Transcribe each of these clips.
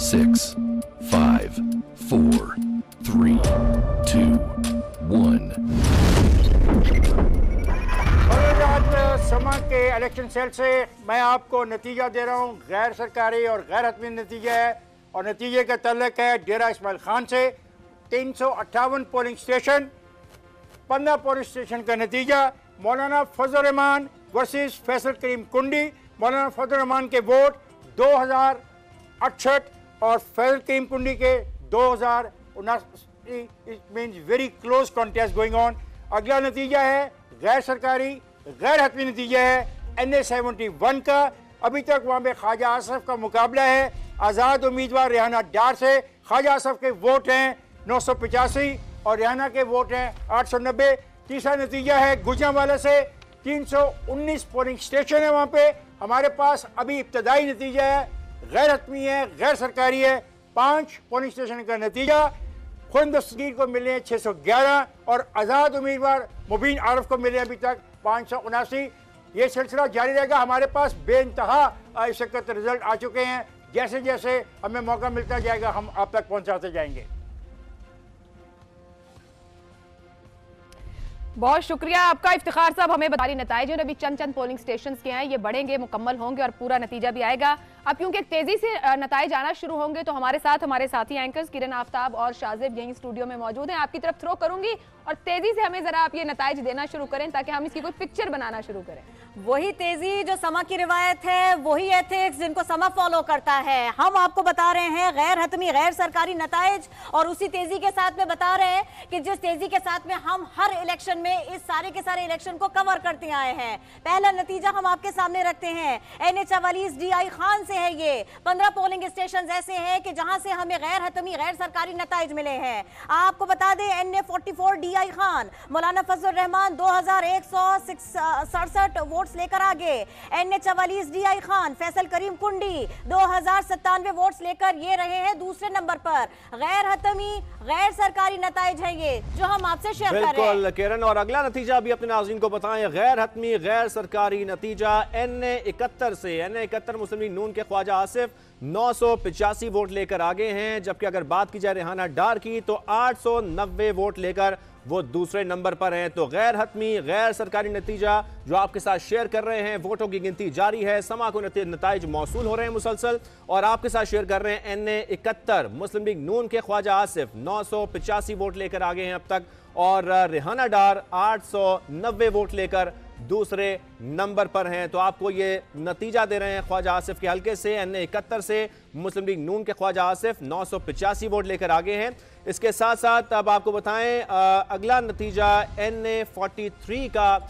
6, 5, 4, 3, 2, 1. समा के election cell से मैं आपको नतीजा दे रहा हूँ। गैर सरकारी और गैर हतमी नतीजा है और नतीजे का तल्लुक है डेरा इस्माइल खान से। 358 पोलिंग स्टेशन, 15 पोलिंग स्टेशन का नतीजा। मौलाना फजल रहमान वर्सेस फैसल करीम कुंडी। मौलाना फजल रहमान के वोट 2068 और फैसल करीम कुंडी के 2079। It means very close contest going on. अगला नतीजा है गैर सरकारी गैर हतमी नतीजा है NA-71 का। अभी तक वहाँ पे ख्वाजा आसफ का मुकाबला है आज़ाद उम्मीदवार रेहाना डार से। ख्वाजा आसफ के वोट हैं 985 और रेहाना के वोट हैं 890। तीसरा नतीजा है गुजरांवाला से। 319 पोलिंग स्टेशन है वहाँ पे। हमारे पास अभी इब्तदाई नतीजा है, गैर हतमी है, गैर सरकारी है। 5 पोलिंग स्टेशन का नतीजा। खुद दस्तगीर को मिले हैं 611 और आज़ाद उम्मीदवार मुबीन आरिफ को मिले अभी तक 579। ये सिलसिला जारी रहेगा। हमारे पास बेइंतहा इस वक्त रिजल्ट आ चुके हैं। जैसे जैसे हमें मौका मिलता जाएगा हम आप तक पहुंचाते जाएंगे। बहुत शुक्रिया आपका इफ्तिखार साहब। हमें बता रही नताइज अभी चंद पोलिंग स्टेशंस के हैं, ये बढ़ेंगे, मुकम्मल होंगे और पूरा नतीजा भी आएगा। अब क्योंकि तेजी से नताइज आना शुरू होंगे तो हमारे साथ हमारे साथी एंकर्स किरण आफ्ताब और शाजिब यहीं स्टूडियो में मौजूद हैं। आपकी तरफ थ्रो करूंगी और तेजी से हमें जरा आप ये नताइज देना शुरू करें ताकि हम इसकी कोई पिक्चर बनाना शुरू करें। वही तेजी जो समा की रिवायत है, वही एथिक्स जिनको समा फॉलो करता है। हम आपको बता रहे हैं गैर हतमी गैर सरकारी नताइज और उसी तेजी के साथ में बता रहे हैं कि जिस तेजी के साथ में हम हर इलेक्शन में इस सारे के सारे इलेक्शन को कवर करते आए हैं। पहला नतीजा हम आपके सामने रखते हैं। NA-44 DI खान से है। ये 15 पोलिंग स्टेशन ऐसे हैं कि जहां से हमें गैर हतमी गैर सरकारी नताइज मिले हैं। आपको बता दें NA-44 DI खान मौलाना फजल रहमान 2167 वोट्स लेकर आगे। NA-44 DI खान फैसल करीम कुंडी 2097 वोट्स लेकर ये रहे हैं दूसरे नंबर पर। गैर हतमी गैर सरकारी नताइज है ये जो हम आपसे शेयर कर रहे हैं। बिल्कुल किरण, और अगला नतीजा भी अपने नाज़रीन को बताएं। गैर हतमी गैर सरकारी नतीजा NA-71 से। NA-71 मुस्लिम लीग नून के ख्वाजा आसिफ 985 वोट लेकर आगे हैं, जबकि अगर बात की जाए रेहाना डार की तो 890 वोट लेकर वो दूसरे नंबर पर हैं। तो गैर हतमी गैर सरकारी नतीजा जो आपके साथ शेयर कर रहे हैं। वोटों की गिनती जारी है, समा को नताइज मौसूल हो रहे हैं मुसलसल और आपके साथ शेयर कर रहे हैं। NA-71 मुस्लिम लीग नून के ख्वाजा आसिफ 985 वोट लेकर आगे हैं अब तक और रेहाना डार 890 वोट लेकर दूसरे नंबर पर हैं। तो आपको ये नतीजा दे रहे हैं ख्वाजा आसिफ के हल्के से। NA-71 से मुस्लिम लीग नून के ख्वाजा आसिफ 985 वोट लेकर आगे हैं। इसके साथ साथ अब आपको बताएं अगला नतीजा NA-43 का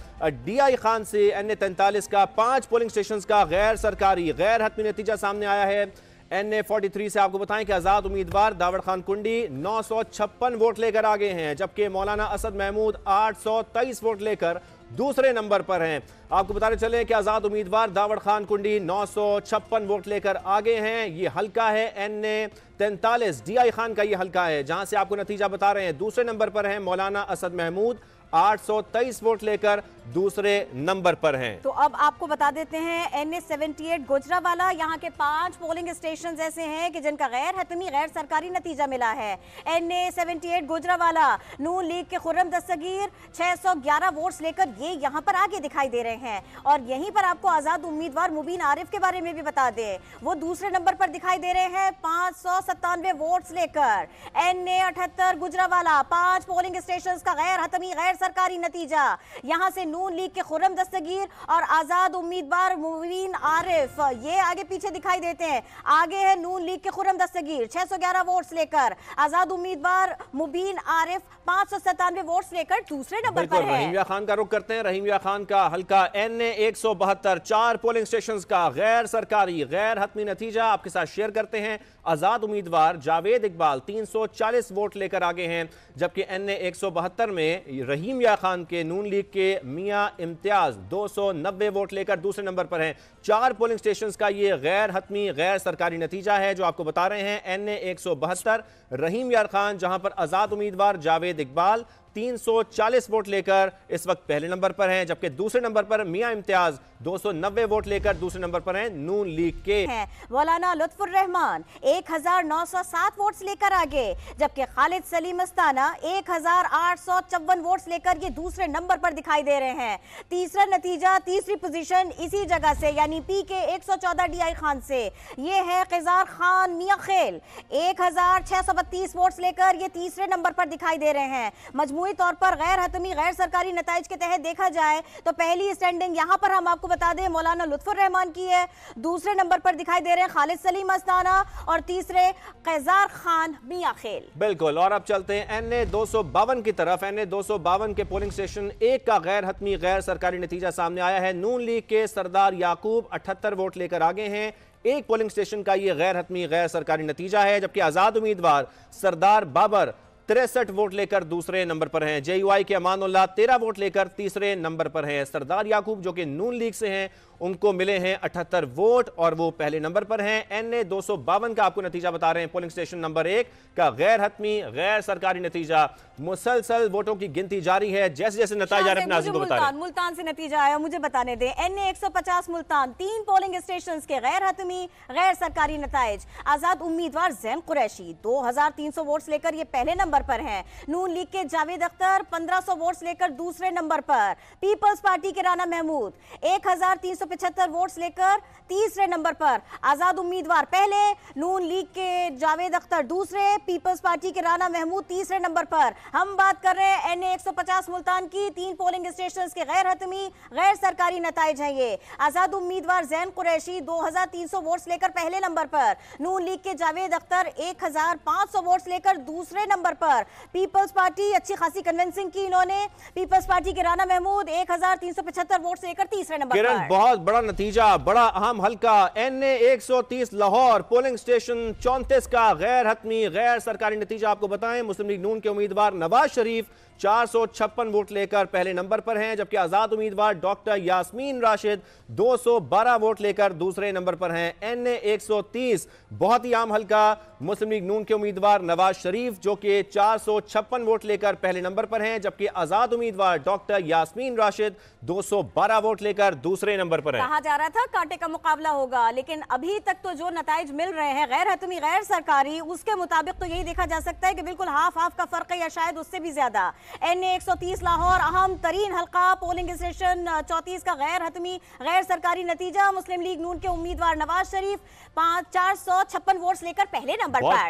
DI खान से। NA-43 का 5 पोलिंग स्टेशन का गैर सरकारी गैर हतमी नतीजा सामने आया है। NA-43 से आपको बताएं कि आज़ाद उम्मीदवार दावड़ खान कुंडी 956 वोट लेकर आगे हैं, जबकि मौलाना असद महमूद 823 वोट लेकर दूसरे नंबर पर हैं। आपको बताते चले कि आज़ाद उम्मीदवार दावड़ खान कुंडी 956 वोट लेकर आगे हैं। ये हल्का है NA-43 DI खान का ये हल्का है, जहां से आपको नतीजा बता रहे हैं। दूसरे नंबर पर हैं मौलाना असद महमूद 823 वोट लेकर दूसरे नंबर पर हैं। तो अब आपको बता देते हैं NA-78 गुजरांवाला, यहाँ के 5 पोलिंग स्टेशन ऐसे हैं कि जिनका गैर हतमी गैर सरकारी नतीजा मिला है। NA-78 गुजरांवाला नून लीग के खुर्रम दस्तगीर 611 वोट्स लेकर ये यहाँ पर आगे दिखाई दे रहे हैं। और यहीं पर आपको आज़ाद उम्मीदवार मुबीन आरिफ के बारे में भी बता दें, वो दूसरे नंबर पर दिखाई दे रहे हैं 597 वोट्स लेकर। NA-78 गुजरांवाला 5 पोलिंग स्टेशन का गैर हतमी गैर सरकारी नतीजा। यहां से नून लीग के खुर्रम दस्तगीर और आजाद उम्मीदवार मुबीन आरिफ ये आगे पीछे दिखाई देते हैं। आगे है नून लीग के खुर्रम दस्तगीर 611 वोट्स लेकर, आजाद उम्मीदवार मुबीन आरिफ 597 वोट्स लेकर दूसरे नंबर पर है। रहीम खान का रुख करते हैं। रहीम खान का हल्का NA-172 4 पोलिंग स्टेशन का गैर सरकारी गैर हतमी नतीजा आपके साथ शेयर करते हैं। आजाद उम्मीदवार जावेद इकबाल 340 वोट लेकर आगे हैं, जबकि NA-172 में रहीम खान के नून लीग के मियां इम्तियाज 290 वोट लेकर दूसरे नंबर पर हैं। 4 पोलिंग स्टेशन का ये गैर हतमी गैर सरकारी नतीजा है जो आपको बता रहे हैं। NA-172 रहीम यार खान, जहां पर आजाद उम्मीदवार जावेद इकबाल 340 वोट लेकर इस वक्त पहले नंबर पर हैं, जबकि दूसरे नंबर पर मियां इम्तियाज 290 वोट लेकर दूसरे नंबर पर हैं नून लीग के। मौलाना लुत्फुर रहमान 1907 वोट्स लेकर आगे, जबकि खालिद सलीम अस्ताना 1854 वोट्स लेकर ये दूसरे नंबर पर दिखाई दे रहे हैं। तीसरा नतीजा, तीसरी पोजीशन इसी जगह से यानी पी के 114 DI खान से, ये है क़िज़ार खान मियां खेल 1632 वोट्स लेकर ये तीसरे नंबर पर दिखाई दे रहे हैं। मजमूई तौर पर गैर हतमी गैर सरकारी नताइज के तहत देखा जाए तो पहली स्टैंडिंग यहाँ पर हम आपको बता दें मौलाना लुत्फुर रहमान की है, दूसरे नंबर पर दिखाई दे रहे हैं खालिद सलीम अस्ताना और तीसरे क़िज़ार खान मियां खेल। बिल्कुल, और अब चलते हैं NA 252 की तरफ। NA 252 के पोलिंग स्टेशन 1 का गैर हतमी गैर सरकारी नतीजा सामने आया है। नून लीग के सरदार याकूब 78 वोट लेकर आगे हैं। एक पोलिंग स्टेशन का यह गैर हतमी गैर सरकारी नतीजा है, जबकि आजाद उम्मीदवार सरदार बाबर 63 वोट लेकर दूसरे नंबर पर हैं। JUI के अमानुल्लाह 13 वोट लेकर तीसरे नंबर पर हैं। सरदार याकूब जो कि नून लीग से हैं, उनको मिले हैं 78 वोट और वो पहले नंबर पर हैं। NA 252 का आपको नतीजा बता रहे हैं। पोलिंग स्टेशन नंबर 1 का गैर हतमी गैर सरकारी नतीजा, मुसलसल वोटों की गिनती जारी है। जैसे जैसे नतीजा जा रहे हैं को बता रहे हैं। मुल्तान से नतीजा आया, मुझे बताने दें। NA 150 मुल्तान 3 पोलिंग स्टेशन के गैर हतमी गैर सरकारी नताइज। आजाद उम्मीदवार जैन कुरैशी 2300 वोट्स लेकर ये पहले नंबर पर हैं। नून लीग के जावेद अख्तर 1500 वोट्स लेकर दूसरे नंबर पर। पीपल्स पार्टी के राना महमूद 1375 वोट्स लेकर तीसरे नंबर पर। आजाद उम्मीदवार पहले, नून लीग के जावेद अख्तर दूसरे, पीपल्स पार्टी के राना महमूद तीसरे नंबर पर। हम बात कर रहे हैं NA 150 मुल्तान की। 3 पोलिंग स्टेशन के गैर हतमी गैर सरकारी नताइज हैं ये। आजाद उम्मीदवार जैन कुरैशी 2300 वोट्स लेकर पहले नंबर पर। नून लीग के जावेद अख्तर 1500 वोट्स लेकर दूसरे नंबर पर। पीपल्स पार्टी अच्छी खासी कन्विंसिंग की इन्होंने। पीपल्स पार्टी के राना महमूद 1375 वोट्स लेकर तीसरे नंबर पर। बहुत बड़ा नतीजा, बड़ा अहम हल्का। NA 130 लाहौर पोलिंग स्टेशन 34 का गैर हतमी गैर सरकारी नतीजा आपको बताएं। मुस्लिम लीग नून के उम्मीदवार नवाज शरीफ 456 वोट लेकर पहले नंबर पर हैं, जबकि आजाद उम्मीदवार डॉक्टर यास्मीन राशिद 212 वोट लेकर दूसरे नंबर पर हैं। NA 130 बहुत ही आम हल्का। मुस्लिम लीग नून के उम्मीदवार नवाज शरीफ जो कि 456 वोट लेकर पहले नंबर पर हैं, जबकि आजाद उम्मीदवार डॉक्टर यास्मीन राशिद 212 वोट लेकर दूसरे नंबर पर हैं। कहा जा रहा था कांटे का मुकाबला होगा, लेकिन अभी तक तो जो नताइज मिल रहे हैं गैर हतमी गैर सरकारी, उसके मुताबिक तो यही देखा जा सकता है कि बिल्कुल हाफ हाफ का फर्क है या शायद उससे भी ज्यादा। NA 130 लाहौर अहम तरीन हल्का पोलिंग स्टेशन 34 का गैर हतमी गैर सरकारी नतीजा। मुस्लिम लीग नून के उम्मीदवार नवाज शरीफ 456 वोट्स लेकर पहले नंबर पर।